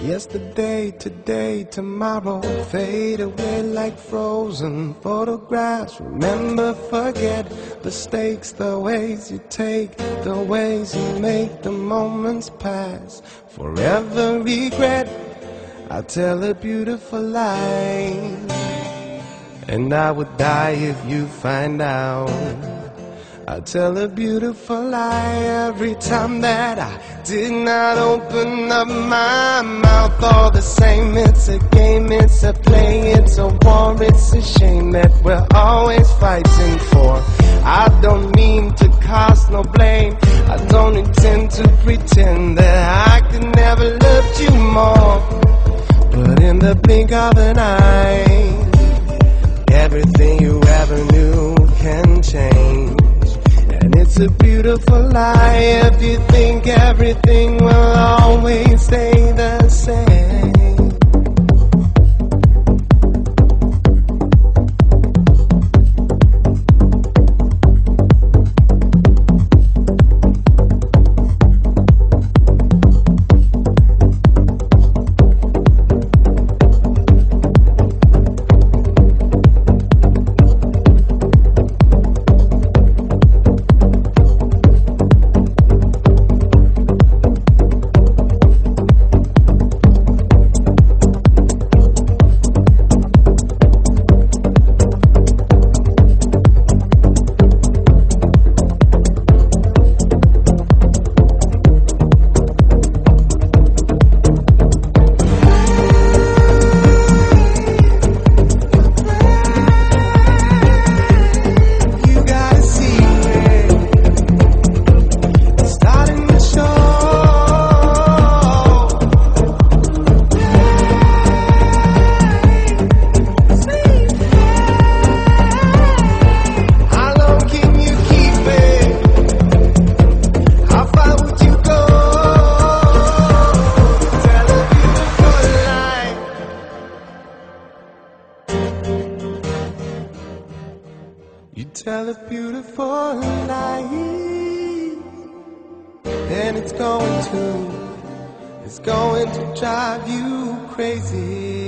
Yesterday, today, tomorrow fade away like frozen photographs. Remember, forget mistakes, the ways you take, the ways you make the moments pass. Forever regret, I tell a beautiful lie, and I would die if you find out. I tell a beautiful lie every time that I did not open up my mouth. All the same, it's a game, it's a play, it's a war, it's a shame that we're always fighting for. I don't mean to cast no blame, I don't intend to pretend that I could never love you more. But in the blink of an eye, everything you ever knew can change. And it's a beautiful lie if you think everything will always stay the same. You tell a beautiful lie, and it's going to drive you crazy.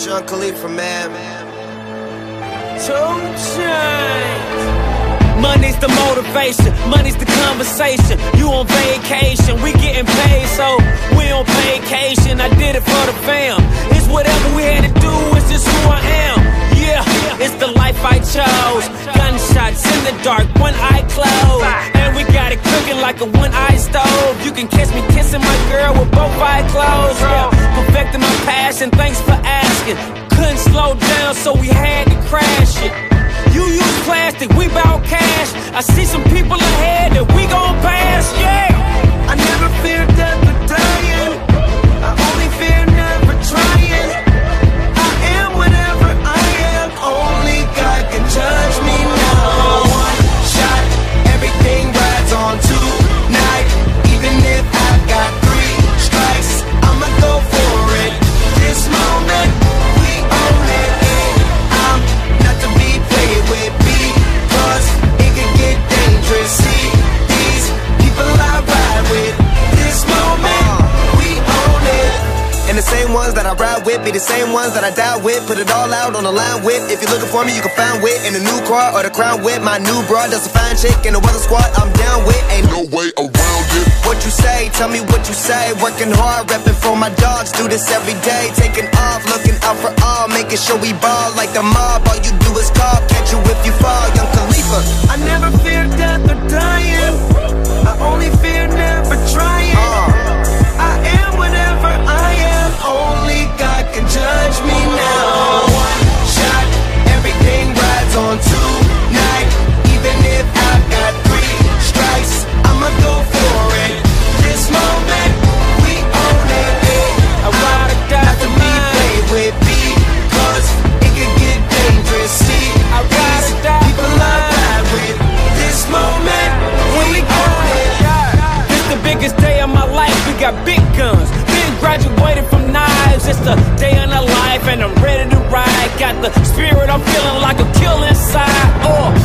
Sean Khalifa, man. 2 Chainz. Money's the motivation, money's the conversation. You on vacation, we getting paid, so we on vacation. I did it for the fam. It's whatever we had to do, it's just who I am. Yeah, it's the life I chose. Gunshots in the dark, one eye closed, and we got it cooking like a one-eye stove. You can catch me kissing my girl with both eyes closed. Yeah, perfecting my passion, thanks for asking. Couldn't slow down, so we had to crash it. You use plastic, we bout cash. I see some people ahead that we gon' pass, yeah. I never fear death or dying. I only fear never trying. I am whatever I am. Only God can judge me now. One shot, everything rides on tonight. Even if I've got 3 strikes, I'ma go for it. This moment, we own it. I'm not to be played with, because it can get dangerous. See, these people I ride with. This moment, we own it. And the same ones that I ride with be the same ones that I die with. Put it all out on the line with. If you're looking for me, you can find wit in a new car or the crown with. My new broad, that's a fine chick in the weather squad. I'm down with, ain't no way around it. What you say, tell me what you say. Working hard, repping for my dogs. Do this every day, taking off, looking out for all, making sure we ball like the mob. All you do is call, catch you if you fall, Young Khalifa. I never fear death or dying. I only fear never trying. I am whatever I am. Only God can judge me now. One shot, everything rides on tonight. Even if I've got 3 strikes, I'ma go for it. This moment, we own it. I ride or die Not to be played with, because it can get dangerous. See, I ride or die people I ride with. This moment, we own it. This the biggest day of my life, we got big guns. Been graduated from knives, it's the day in the life and I'm ready to ride. Got the spirit, I'm feeling like a kill inside.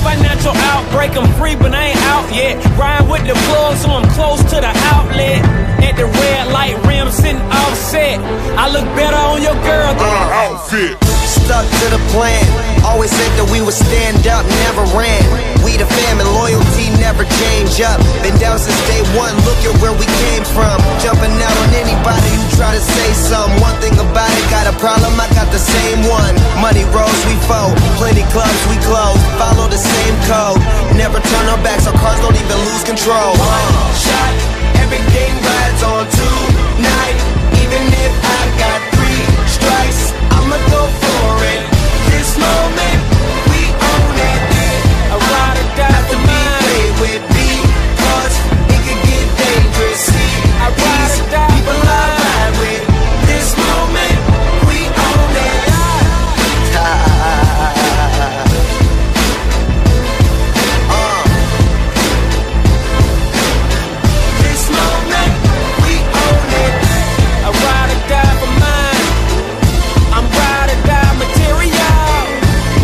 Financial outbreak, I'm free but I ain't out yet. Ride with the plug so I'm close to the outlet. At the red light rim sitting offset. I look better on your girl than her outfit. Stuck to the plan, always said that we would stand up, never ran. We the fam and loyalty never change up. Been down since day one, look at where we came from. Jumping out on anybody who try to say something. One thing about it, got a problem, I got the same one. Money rolls, we fold, plenty clubs, we close. Follow the same code, never turn our backs, our cars don't even lose control. One shot, everything rides on tonight. Even if I've got 3 strikes, I'ma go for it. This moment, we own it. I ride or die Not to for be mine. played with, because it can get dangerous. See, I ride or die people for I mine. ride with. This moment, we own it. This moment, we own it. I ride or die for mine. I'm ride or die material.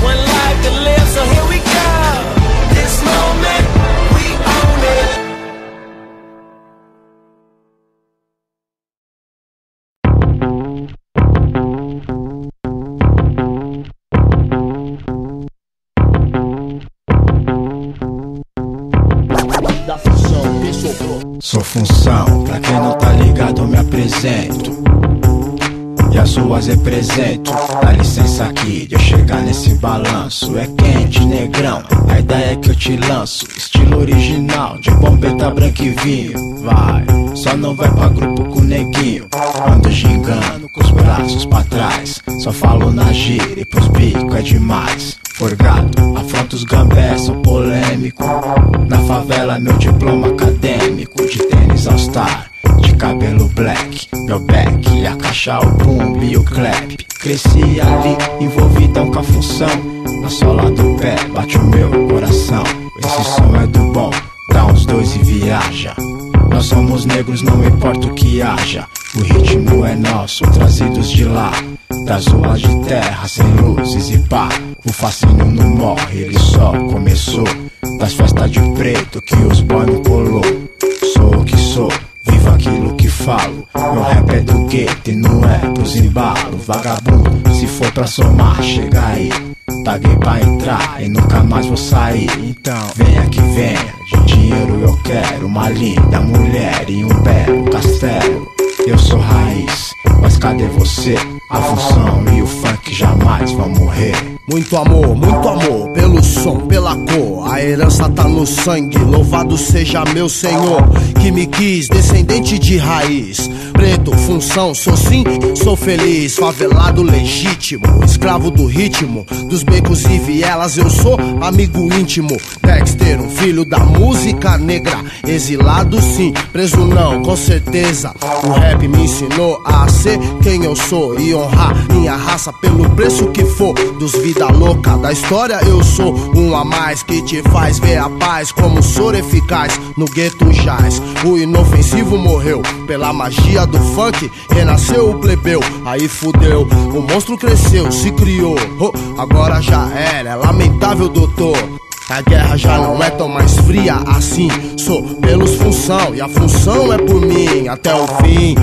One life to live, so here we go. This moment, we own it. Sou função, pra quem não tá ligado eu me apresento e as ruas represento. Dá licença aqui de eu chegar nesse balanço. É quente, negrão, a ideia é que eu te lanço. Estilo original, de bombeta branca e vinho. Vai, só não vai pra grupo com neguinho. Ando gingando com os braços pra trás. Só falo na gíria e pros bicos é demais. Forgado, afronta os gambés, sou polêmico. Na favela meu diploma acadêmico. De tênis All Star, de cabelo black. Meu back, a caixa, o boom e o clap. Cresci ali, envolvidão com a função. Na sola do pé, bate o meu coração. Esse som é do bom, dá uns 2 e viaja. Nós somos negros, não importa o que haja. O ritmo é nosso, trazidos de lá. Das ruas de terra, sem luzes e pá. O fascínio não morre, ele só começou. Das festas de preto que os boy não colou. Sou o que sou, vivo aquilo que falo. Meu rap é do gueto e não é pros embalos. Vagabundo, se for pra somar, chega aí. Paguei pra entrar e nunca mais vou sair. Então venha que venha, de dinheiro eu quero uma linda mulher e um belo castelo. Eu sou raiz, mas cadê você? A função e o funk jamais vão morrer. Muito amor pelo som, pela cor. A herança tá no sangue, louvado seja meu Senhor, que me quis, descendente de raiz. Preto, função, sou sim, sou feliz. Favelado legítimo, escravo do ritmo, dos becos e vielas eu sou amigo íntimo. Dexter, um filho da música negra. Exilado sim, preso não, com certeza. O rap me ensinou a ser quem eu sou e honrar minha raça pelo preço que for. Dos vida louca da história eu sou um a mais, que te faz ver a paz como soro eficaz. No gueto jaz, o inofensivo morreu. Pela magia do funk renasceu o plebeu. Aí fudeu, o monstro cresceu, se criou. Agora já era, é lamentável doutor. A guerra já não é tão mais fria assim. Sou pelos função e a função é por mim até o fim.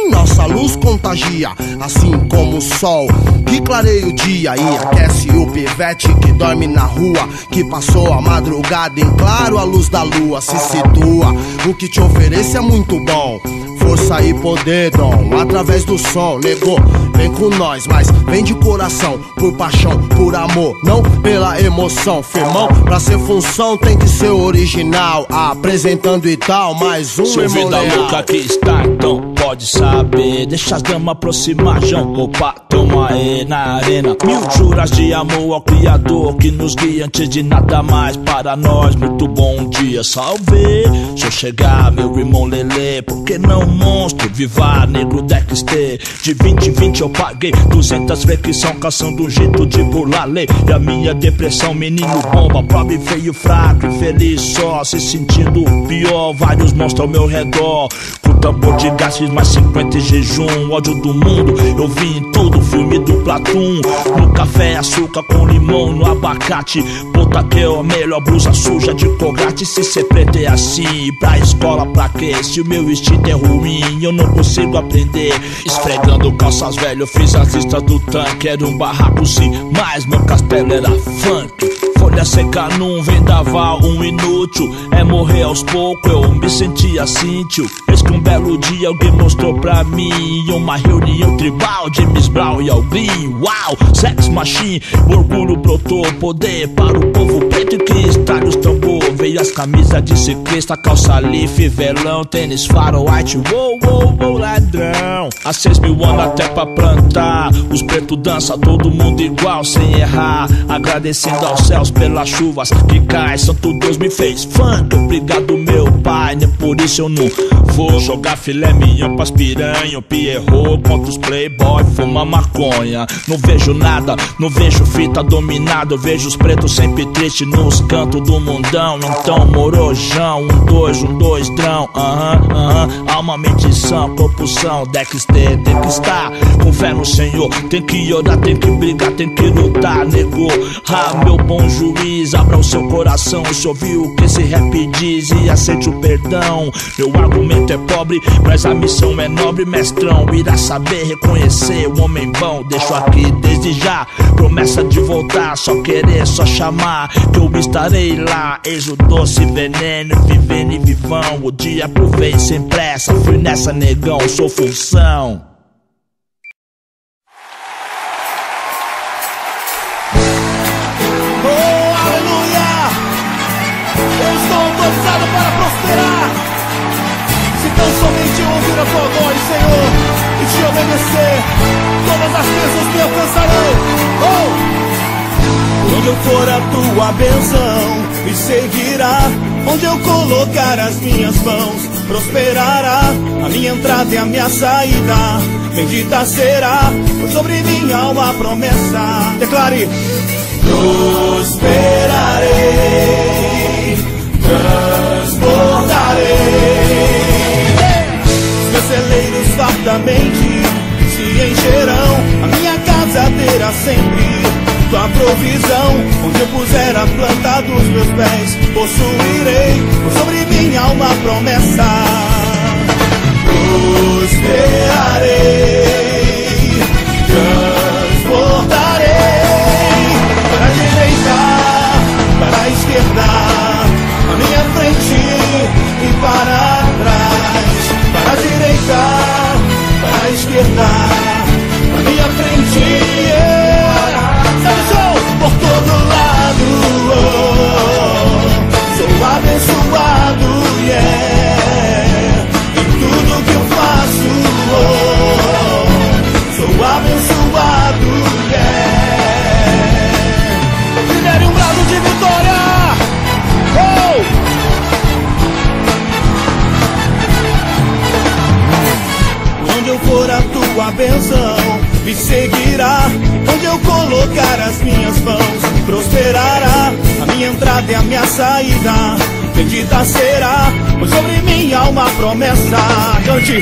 Nossa luz contagia, assim como o sol que clareia o dia e aquece o pivete que dorme na rua, que passou a madrugada em claro a luz da lua. Se situa, o que te ofereço é muito bom. Força e poder, dom, através do som. Negou, vem com nós, mas vem de coração, por paixão, por amor, não pela emoção. Firmão, pra ser função tem que ser original. Apresentando e tal, mais um seu irmão vida leal. louca aqui está, então pode saber. Deixa as damas aproximar, João. Opa, toma aí na arena. Mil juras de amor ao Criador que nos guia antes de nada mais para nós. Muito bom dia, salve. Se eu chegar, meu irmão Lelê, por que não monstro? Viva negro Dexter. De 20 em 20 eu paguei 200 flexão, caçando um jeito de burlar a lei. E a minha depressão, menino bomba, pobre, feio, fraco, infeliz só, se sentindo pior. Vários monstros ao meu redor, com tambor de gás, fiz mais 50 em jejum. Ódio do mundo, eu vi em tudo, filme do Platum. No café, açúcar com limão, no abacate. Puta que é a melhor blusa suja de Colgate. Se ser preto é assim, ir pra escola pra quê? Se o meu instinto é ruim, eu não consigo aprender. Esfregando calças velho, fiz as listas do tanque. Era um barraco sim, mas meu castelo era funk. Folha seca num vendaval, um inútil. É morrer aos poucos, eu me sentia assim, tio. Eis que um belo dia alguém mostrou pra mim uma reunião tribal de Miss Brown e Alvin. Uau, sex machine, o orgulho brotou. Poder para o povo preto que está nos tambor. Veio as camisas de ciclista, calça leaf, velão, tênis faro, white, uou, uou, uou, ladrão. Há 6 mil anos até pra plantar. Os pretos dançam, todo mundo igual, sem errar. Agradecendo aos céus pelas chuvas que caem. Santo Deus me fez funk, obrigado meu pai. Nem por isso eu não vou jogar filé mignon pras piranha. O Pierrot contra os playboy, fuma maconha. Não vejo nada, não vejo fita dominada. Eu vejo os pretos sempre tristes nos cantos do mundão. Então morojão, 1, 2, drão. Alma, mente sã, compulsão. Dexter tem que estar com fé no Senhor. Tem que orar, tem que brigar, tem que lutar, negou. Ah, meu bom juiz, abra o seu coração. Se ouviu o que esse rap diz e aceite o perdão. Meu argumento é pobre, mas a missão é nobre, mestrão. Irá saber reconhecer o homem bom. Deixo aqui desde já promessa de voltar. Só querer, só chamar, que eu estarei lá. Eis o doce veneno, vivendo e vivão. O dia provei sem pressa, fui nessa negão, sou função. Para prosperar, se tão somente ouvir a tua voz, Senhor, e te obedecer, todas as bênçãos me alcançarão. Onde eu for a tua bênção me seguirá, onde eu colocar as minhas mãos prosperará, a minha entrada e a minha saída bendita será, pois sobre minha alma promessa. Declare: prosperarei, transbordarei. Os meus celeiros fartamente se encherão, a minha casa terá sempre tua provisão. Onde eu puser a planta dos meus pés, possuirei, sobre minha alma promessa. prosperarei, transbordarei. Para a direita, para a esquerda, à minha frente e para trás. Para a direita, para a esquerda, à minha frente, sabe, sou por todo lado, sou abençoado, em tudo que eu faço, sou abençoado, Lidere um brado de vitória, Onde eu for a tua bênção me seguirá, onde eu colocar as minhas mãos prosperará, a minha entrada e a minha saída bendita será, pois sobre mim há uma promessa. Cante.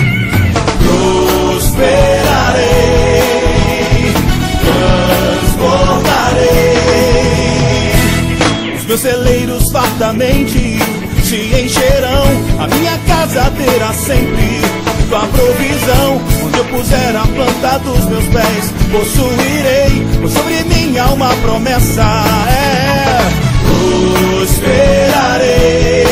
Prosperarei, transbordarei, os meus celeiros fartamente se encherão, a minha casa terá sempre tua provisão, onde eu puser a planta dos meus pés possuirei, pois sobre mim há uma promessa. Prosperarei,